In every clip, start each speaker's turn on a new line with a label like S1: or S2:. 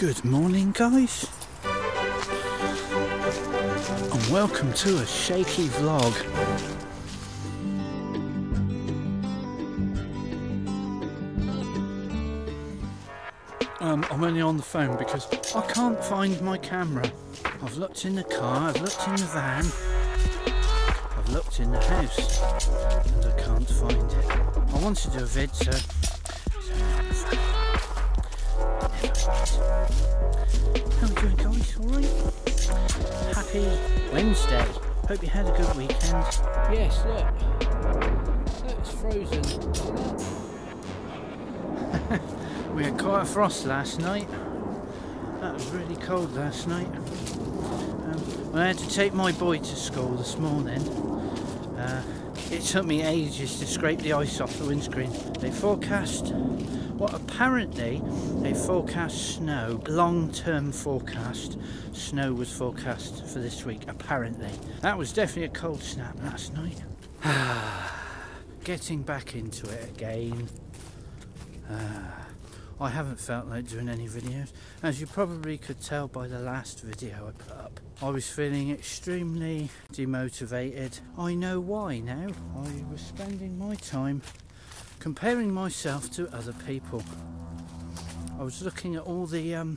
S1: Good morning, guys, and welcome to a shaky vlog. I'm only on the phone because I can't find my camera. I've looked in the car, I've looked in the van, I've looked in the house, and I can't find it. I want to do a vid, so it's only on the phone. How are you doing, guys? Alright? Happy Wednesday. Hope you had a good weekend. Yes, look. It's frozen. We had quite a frost last night. That was really cold last night. When I had to take my boy to school this morning, it took me ages to scrape the ice off the windscreen. They forecast, apparently they forecast snow, long-term forecast. Snow was forecast for this week, apparently. That was definitely a cold snap last night. Getting back into it again. I haven't felt like doing any videos. As you probably could tell by the last video I put up, I was feeling extremely demotivated. I know why now. I was spending my time comparing myself to other people. I was looking at all the other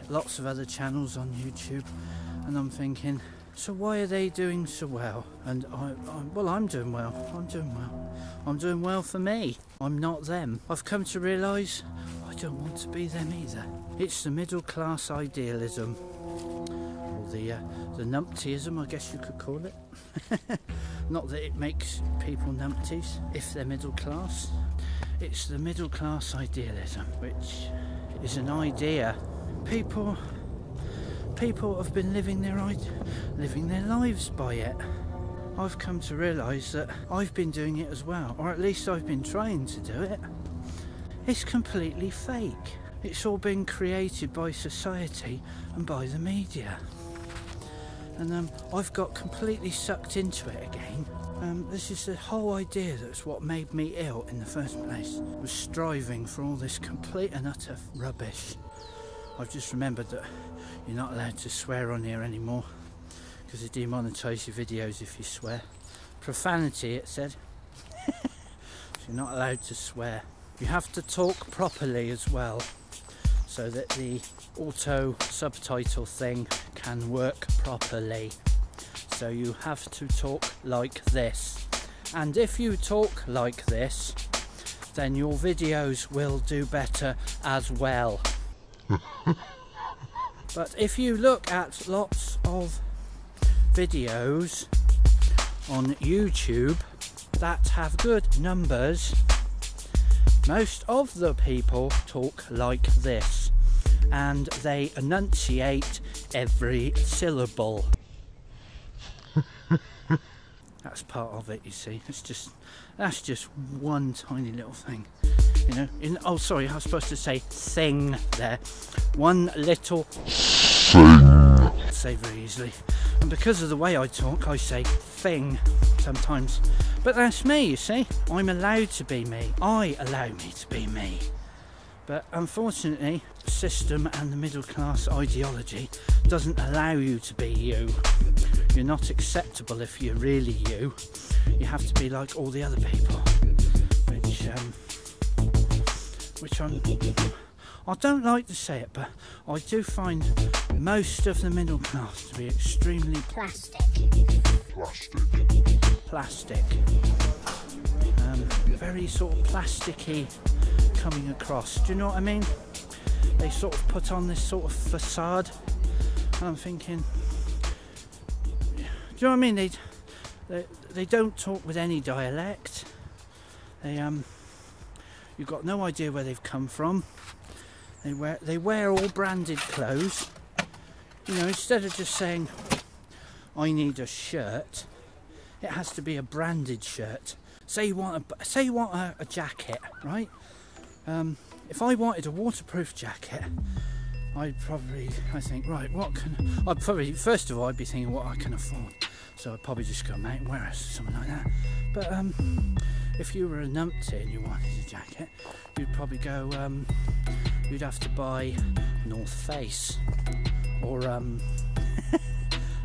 S1: lots of other channels on YouTube, and I'm thinking, so why are they doing so well? And I'm doing well. I'm doing well for me. I'm not them. I've come to realise I don't want to be them either. It's the middle class idealism, or the numptyism, I guess you could call it. Not that it makes people numpties if they're middle class. It's the middle class idealism, which is an idea. People have been living their lives by it. I've come to realise that I've been doing it as well, or at least I've been trying to do it. It's completely fake. It's all been created by society and by the media. And I've got completely sucked into it again. This is the whole idea that's what made me ill in the first place, was striving for all this complete and utter rubbish. I've just remembered that you're not allowed to swear on here anymore because they demonetise your videos if you swear. Profanity, it said. So you're not allowed to swear. You have to talk properly as well, so that the auto subtitle thing can work properly. So you have to talk like this. And if you talk like this, then your videos will do better as well. But if you look at lots of videos on YouTube that have good numbers, most of the people talk like this, and they enunciate every syllable. That's part of it, you see. That's just one tiny little thing. You know, oh sorry, I was supposed to say thing there. One little thing. Say very easily. And because of the way I talk, I say thing sometimes. But that's me, you see. I'm allowed to be me. I allow me to be me. But unfortunately, the system and the middle class ideology doesn't allow you to be you. You're not acceptable if you're really you. You have to be like all the other people. Which I don't like to say it, but I do find most of the middle class to be extremely plastic. Very sort of plasticky coming across. Do you know what I mean? They sort of put on this sort of facade, and I'm thinking, do you know what I mean? They don't talk with any dialect. You've got no idea where they've come from. They wear all branded clothes. You know, instead of just saying, I need a shirt, it has to be a branded shirt. Say you want a jacket, right? If I wanted a waterproof jacket, first of all, I'd be thinking what I can afford. So I'd probably just go Mountain Warehouse or something like that. But if you were a numpty and you wanted a jacket, you'd probably go you'd have to buy North Face or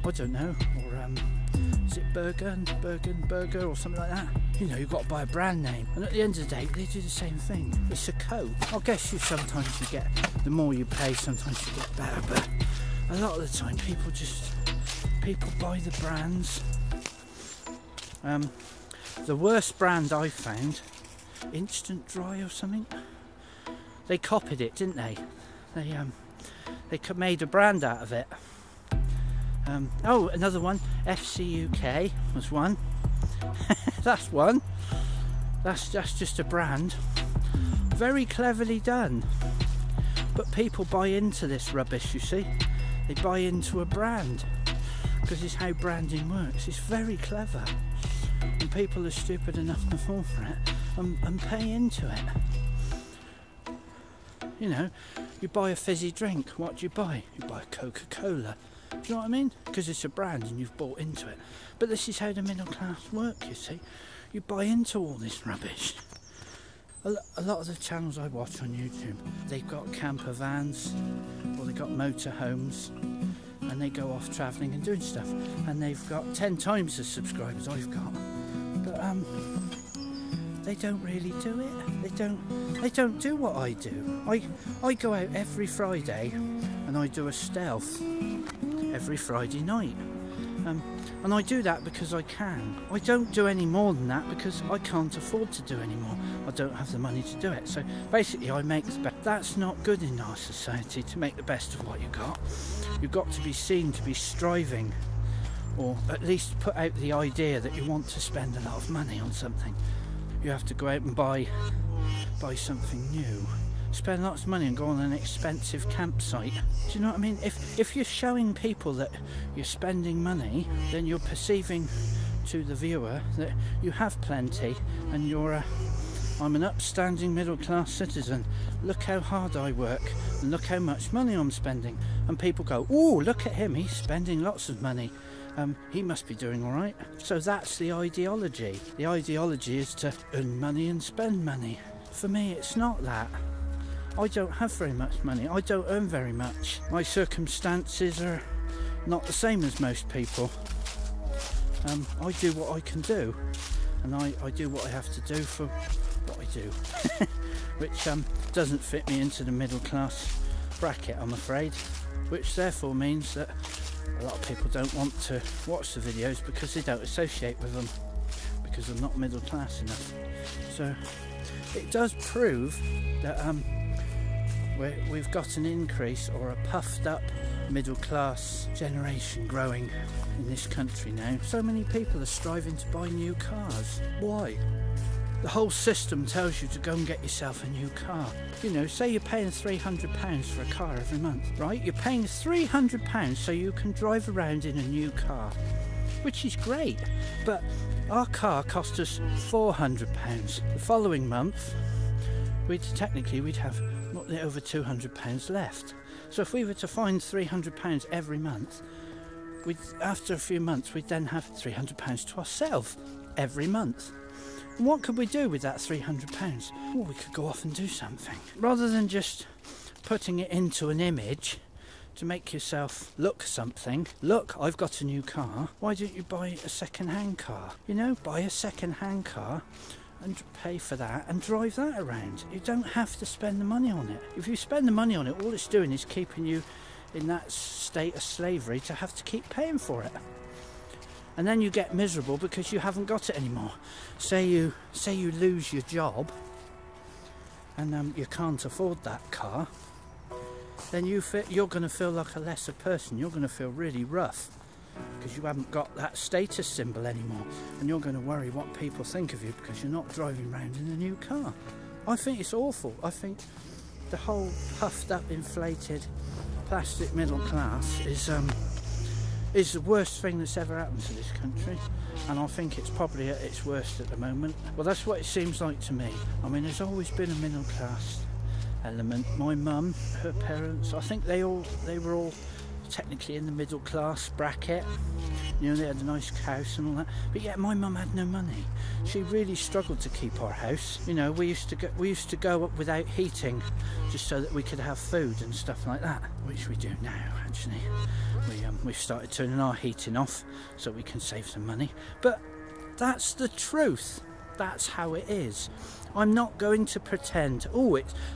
S1: I don't know, or is it Bergen Burger or something like that? You know, you've got to buy a brand name, and at the end of the day they do the same thing. It's a coat. I guess sometimes you get, the more you pay, sometimes you get better, but a lot of the time people buy the brands. The worst brand I found, Instant Dry or something. They copied it, didn't they? They made a brand out of it. Oh, another one, FCUK was one. That's one. That's just a brand. Very cleverly done. But people buy into this rubbish, you see. They buy into a brand because it's how branding works. It's very clever. And people are stupid enough to fall for it and pay into it. You know, you buy a fizzy drink, what do you buy? You buy a Coca-Cola. Do you know what I mean? Because it's a brand and you've bought into it. But this is how the middle class work, you see. You buy into all this rubbish. A lot of the channels I watch on YouTube, they've got camper vans or they've got motorhomes and they go off travelling and doing stuff. And they've got 10 times the subscribers I've got. But they don't really do it. They don't do what I do. I go out every Friday and I do a stealth every Friday night. And I do that because I can. I don't do any more than that because I can't afford to do any more. I don't have the money to do it. So basically I make the best. That's not good in our society, to make the best of what you got. You've got to be seen to be striving, or at least put out the idea that you want to spend a lot of money on something. You have to go out and buy something new. Spend lots of money and go on an expensive campsite. Do you know what I mean? If you're showing people that you're spending money, then you're perceiving to the viewer that you have plenty and I'm an upstanding middle class citizen. Look how hard I work and look how much money I'm spending. And people go, oh, look at him, he's spending lots of money. He must be doing all right. So that's the ideology. The ideology is to earn money and spend money. For me, it's not that. I don't have very much money. I don't earn very much. My circumstances are not the same as most people. I do what I can do, and I do what I have to do for what I do, which doesn't fit me into the middle class bracket, I'm afraid, which therefore means that a lot of people don't want to watch the videos because they don't associate with them, because I'm not middle class enough. So it does prove that we've got an increase, or a puffed up middle class generation growing in this country now. So many people are striving to buy new cars. Why? The whole system tells you to go and get yourself a new car. You know, say you're paying £300 for a car every month, right? You're paying £300 so you can drive around in a new car, which is great. But our car cost us £400. The following month, we'd have over £200 left. So if we were to find £300 every month, after a few months we'd then have £300 to ourselves every month. And what could we do with that £300? Well, we could go off and do something. Rather than just putting it into an image to make yourself look something. Look, I've got a new car. Why don't you buy a second-hand car? You know, buy a second-hand car and pay for that and drive that around. You don't have to spend the money on it. If you spend the money on it, all it's doing is keeping you in that state of slavery to have to keep paying for it. And then you get miserable because you haven't got it anymore. Say you lose your job and you can't afford that car, then you're going to feel like a lesser person. You're going to feel really rough because you haven't got that status symbol anymore, and you're going to worry what people think of you because you're not driving around in a new car. I think it's awful. I think the whole puffed up, inflated plastic middle class is the worst thing that's ever happened to this country, and I think it's probably at its worst at the moment. Well, that's what it seems like to me. I mean, there's always been a middle class element. My mum, her parents, I think they were all technically in the middle class bracket. You know, they had a nice house and all that, but yet my mum had no money. She really struggled to keep our house. You know, we used to go up without heating, just so that we could have food and stuff like that, which we do now. Actually, we've started turning our heating off so we can save some money. But that's the truth. That's how it is. I'm not going to pretend,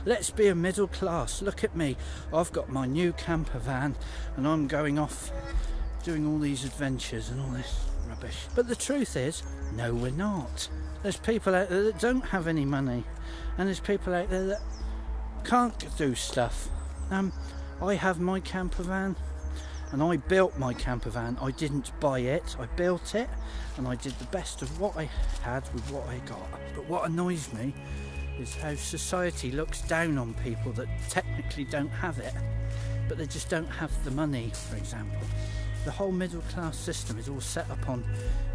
S1: let's be a middle class. Look at me. I've got my new camper van and I'm going off doing all these adventures and all this rubbish. But the truth is, no, we're not. There's people out there that don't have any money, and there's people out there that can't do stuff. I have my camper van, and I built my camper van. I didn't buy it, I built it, and I did the best of what I had with what I got. But what annoys me is how society looks down on people that technically don't have it, but they just don't have the money, for example. The whole middle class system is all set up on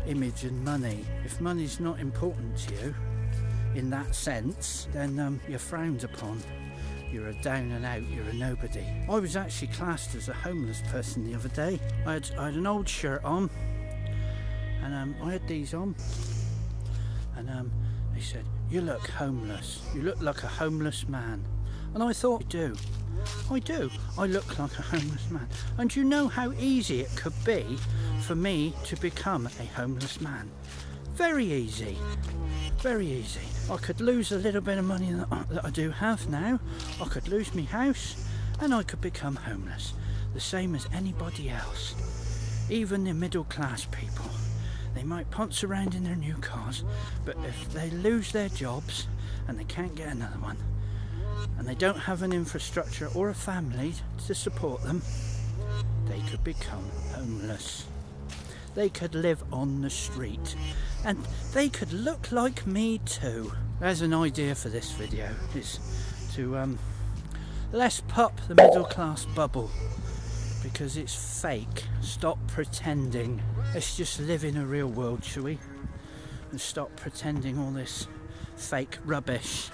S1: image and money. If money's not important to you in that sense, then you're frowned upon. You're a down and out, you're a nobody. I was actually classed as a homeless person the other day. I had an old shirt on, and I had these on, and they said, "You look homeless, you look like a homeless man." And I thought, I do. I look like a homeless man. And you know how easy it could be for me to become a homeless man. Very easy. Very easy. I could lose a little bit of money that I do have now. I could lose my house and I could become homeless. The same as anybody else. Even the middle class people. They might ponce around in their new cars, but if they lose their jobs and they can't get another one, and they don't have an infrastructure or a family to support them, they could become homeless. They could live on the street, and they could look like me too. There's an idea for this video, is to let's pop the middle class bubble, because it's fake. Stop pretending. Let's just live in a real world, shall we? And stop pretending all this fake rubbish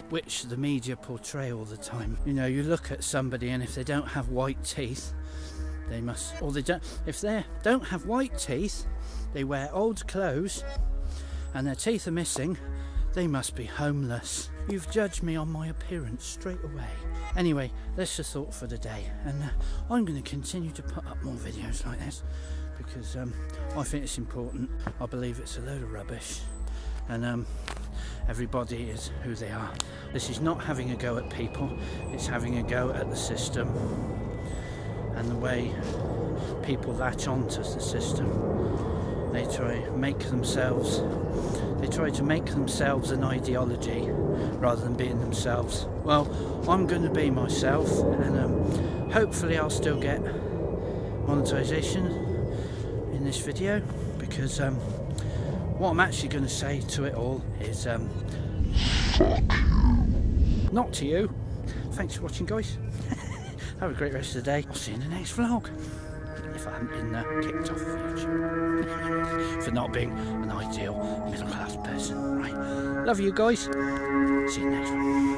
S1: which the media portray all the time. You know, you look at somebody and if they don't have white teeth, they must, or they don't, if they don't have white teeth, they wear old clothes and their teeth are missing, they must be homeless. You've judged me on my appearance straight away. Anyway, that's the thought for the day, and I'm going to continue to put up more videos like this because I think it's important. I believe it's a load of rubbish, and everybody is who they are. This is not having a go at people, it's having a go at the system and the way people latch onto the system. They try to make themselves an ideology rather than being themselves. Well, I'm going to be myself, and hopefully I'll still get monetization in this video, because what I'm actually going to say to it all is not to you. Thanks for watching, guys. Have a great rest of the day. I'll see you in the next vlog, if I haven't been kicked off YouTube for not being an ideal middle class person. Right, love you guys. See you next one.